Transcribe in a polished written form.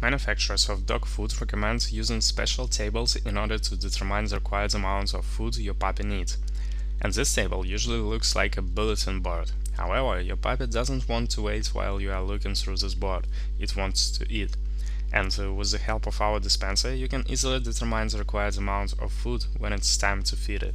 Manufacturers of dog food recommend using special tables in order to determine the required amount of food your puppy needs. And this table usually looks like a bulletin board. However, your puppy doesn't want to wait while you are looking through this board, it wants to eat. And with the help of our dispenser, you can easily determine the required amount of food when it's time to feed it.